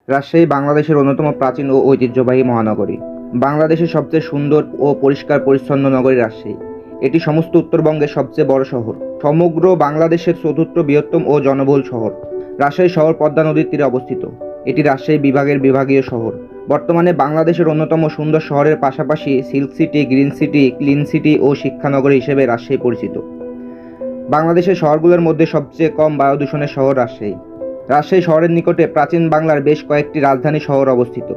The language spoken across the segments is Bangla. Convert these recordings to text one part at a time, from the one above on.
রাজশাহী বাংলাদেশের অন্যতম প্রাচীন ও ঐতিহ্যবাহী মহানগরী। বাংলাদেশের সবচেয়ে সুন্দর ও পরিষ্কার পরিচ্ছন্ন নগরী রাজশাহী। এটি সমস্ত উত্তরবঙ্গের সবচেয়ে বড় শহর। সমগ্র বাংলাদেশের চতুর্থ বৃহত্তম ও জনবহুল শহর। রাজশাহী শহর পদ্মা নদীর তীরে অবস্থিত। এটি রাজশাহী বিভাগের বিভাগীয় শহর। বর্তমানে বাংলাদেশের অন্যতম সুন্দর শহরের পাশাপাশি silk city, green city, clean city ও শিক্ষানগরী হিসেবে রাজশাহী পরিচিত। বাংলাদেশের শহরগুলোর মধ্যে সবচেয়ে কম বায়ু দূষণের শহর রাজশাহী। রাজশাহী শহরের নিকটে প্রাচীন বাংলার বেশ কয়েকটি রাজধানী শহর অবস্থিত।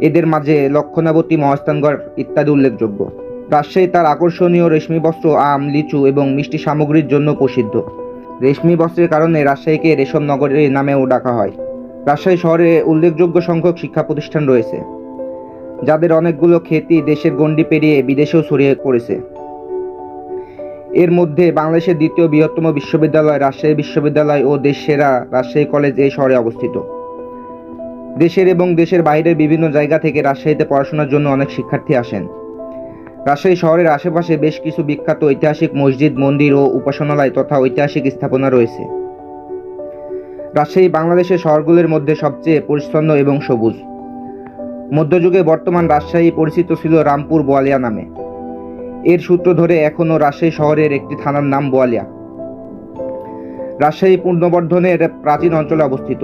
এদের মাঝে লক্ষ্মণাবতী, মহাস্থানগড় ইত্যাদি উল্লেখযোগ্য। রাজশাহী তার আকর্ষণীয় রেশমি বস্ত্র, আম, লিচু এবং মিষ্টি সামগ্রীর জন্য প্রসিদ্ধ। রেশমি বস্ত্রের কারণে রাজশাহীকে রেশম নগরী নামেও ডাকা হয়। রাজশাহী শহরে উল্লেখযোগ্য সংখ্যক শিক্ষা প্রতিষ্ঠান রয়েছে, যাদের অনেকগুলো খ্যাতি দেশের গণ্ডি পেরিয়ে বিদেশেও ছড়িয়ে পড়েছে। এর মধ্যে বাংলাদেশের দ্বিতীয় বৃহত্তম বিশ্ববিদ্যালয় রাজশাহী বিশ্ববিদ্যালয় ও দেশ সেরা রাজশাহী কলেজ এই শহরে অবস্থিত। দেশের এবং দেশের বাইরের বিভিন্ন জায়গা থেকে রাজশাহীতে পড়াশোনার জন্য অনেক শিক্ষার্থী আসেন। রাজশাহী শহরের আশেপাশে বেশ কিছু বিখ্যাত ঐতিহাসিক মসজিদ, মন্দির ও উপাসনালয় তথা ঐতিহাসিক স্থাপনা রয়েছে। রাজশাহী বাংলাদেশের শহরগুলোর মধ্যে সবচেয়ে পরিচ্ছন্ন এবং সবুজ। মধ্যযুগে বর্তমান রাজশাহী পরিচিত ছিল রামপুর বোয়ালিয়া নামে। এর সূত্র ধরে এখনও রাজশাহী শহরের একটি থানার নাম বোয়ালিয়া। রাজশাহী পুনর্বর্ধনের প্রাচীন অঞ্চলে অবস্থিত।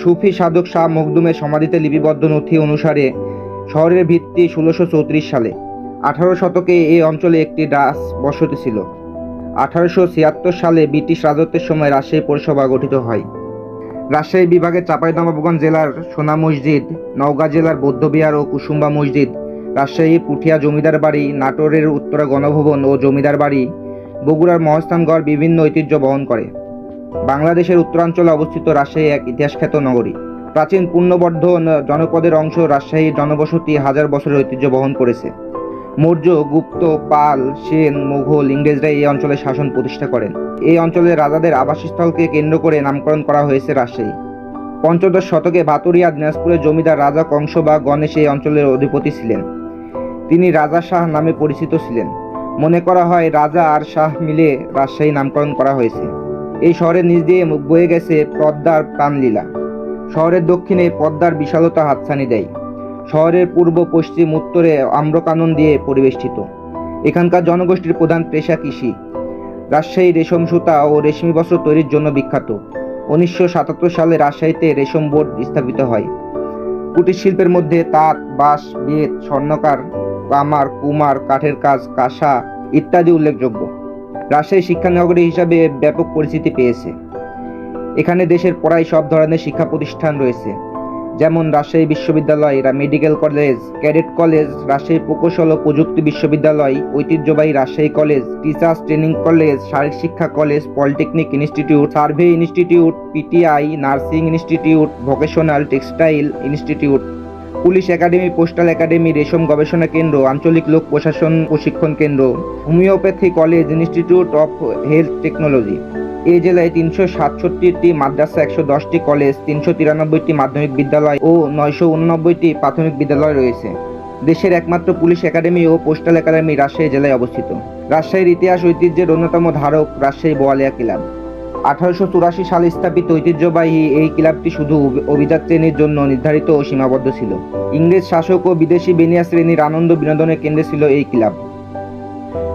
সুফি সাধক শাহ মখদুমের সমাধিতে লিপিবদ্ধ নথি অনুসারে শহরের ভিত্তি 1634 সালে। 18 শতকে এই অঞ্চলে একটি ডাচ বসতি ছিল। 1876 সালে ব্রিটিশ রাজত্বের সময় রাজশাহী পৌরসভা গঠিত হয়। রাজশাহী বিভাগের চাঁপাইনবাবগঞ্জ জেলার সোনা মসজিদ, নওগাঁ জেলার বৌদ্ধবিহার ও কুসুম্বা মসজিদ, রাজশাহী পুঠিয়া জমিদার বাড়ি, নাটোরের উত্তরা গণভবন ও জমিদার বাড়ি, বগুড়ার মহাস্থানগড় বিভিন্ন ঐতিহ্য বহন করে। বাংলাদেশের উত্তরাঞ্চলে অবস্থিত রাজশাহী এক ইতিহাসখ্যাত নগরী। প্রাচীন পুণ্যবর্ধন জনপদের অংশ রাজশাহীর জনবসতি হাজার বছরের ঐতিহ্য বহন করেছে। মৌর্য, গুপ্ত, পাল, সেন, মোঘল, ইংরেজরা এই অঞ্চলে শাসন প্রতিষ্ঠা করেন। এই অঞ্চলের রাজাদের আবাসস্থলকে কেন্দ্র করে নামকরণ করা হয়েছে রাজশাহী। পঞ্চদশ শতকে ভাতুরিয়া দিনাজপুরের জমিদার রাজা কংস বা গণেশ এই অঞ্চলের অধিপতি ছিলেন। তিনি রাজা শাহ নামে পরিচিত ছিলেন। মনে করা হয় রাজা আর শাহ মিলে রাজশাহী নামকরণ করা হয়েছে। এই শহরের নিচ দিয়ে বয়ে গেছে পদ্মার প্রাণলীলা। শহরের দক্ষিণে পদ্মার বিশালতা হাতছানি দেয়। শহরের পূর্ব, পশ্চিম, উত্তরে আম্রকানন দিয়ে পরিবেষ্টিত। এখানকার জনগোষ্ঠীর প্রধান পেশা কৃষি। রাজশাহী রেশম সুতা ও রেশমি বস্ত্র তৈরির জন্য বিখ্যাত। 1977 সালে রাজশাহীতে রেশম বোর্ড স্থাপিত হয়। কুটির শিল্পের মধ্যে তাঁত, বাঁশ, বেত, স্বর্ণকার, কামার, কুমার, কাঠের কাজ, কাঁসা ইত্যাদি উল্লেখযোগ্য। রাজশাহী শিক্ষানগরী হিসাবে ব্যাপক পরিচিতি পেয়েছে। এখানে দেশের প্রায় সব ধরনের শিক্ষা প্রতিষ্ঠান রয়েছে, যেমন রাজশাহী বিশ্ববিদ্যালয়, medical college, cadet college, Rajshahi প্রকৌশল ও প্রযুক্তি বিশ্ববিদ্যালয়, ঐতিহ্যবাহী Rajshahi college, teachers training college, শারীরিক শিক্ষা college, polytechnic institute, survey institute, PTI, nursing institute, vocational textile institute, police academy, postal academy, রেশম গবেষণা কেন্দ্র, আঞ্চলিক লোক প্রশাসন প্রশিক্ষণ কেন্দ্র, homeopathy college, institute of health technology. এই জেলায় 367টি মাদ্রাসা, 110টি কলেজ, 393টি মাধ্যমিক বিদ্যালয় ও 989টি প্রাথমিক বিদ্যালয় রয়েছে। দেশের একমাত্র পুলিশ একাডেমি ও পোস্টাল একাডেমি রাজশাহী জেলায় অবস্থিত। রাজশাহীর ইতিহাস ঐতিহ্যের অন্যতম ধারক রাজশাহী বোয়ালিয়া ক্লাব। 1884 সালে স্থাপিত ঐতিহ্যবাহী এই ক্লাবটি শুধু অভিজাত শ্রেণীর জন্য নির্ধারিত ও সীমাবদ্ধ ছিল। ইংরেজ শাসক ও বিদেশি বেনিয়া শ্রেণীর আনন্দ বিনোদনের কেন্দ্রে ছিল এই ক্লাব।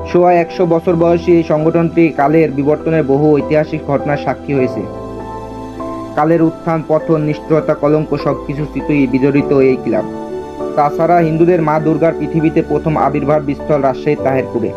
সোয়া 100 বছর বয়সী এই সংগঠনটি কালের বিবর্তনের বহু ঐতিহাসিক ঘটনার সাক্ষী হয়েছে। কালের উত্থান, পতন, নিষ্ঠুরতা, কলঙ্ক সবকিছু স্মৃতিই বিজড়িত এই ক্লাব। তাছাড়া হিন্দুদের মা দুর্গার পৃথিবীতে প্রথম আবির্ভাব স্থল রাজশাহী তাহেরপুরে।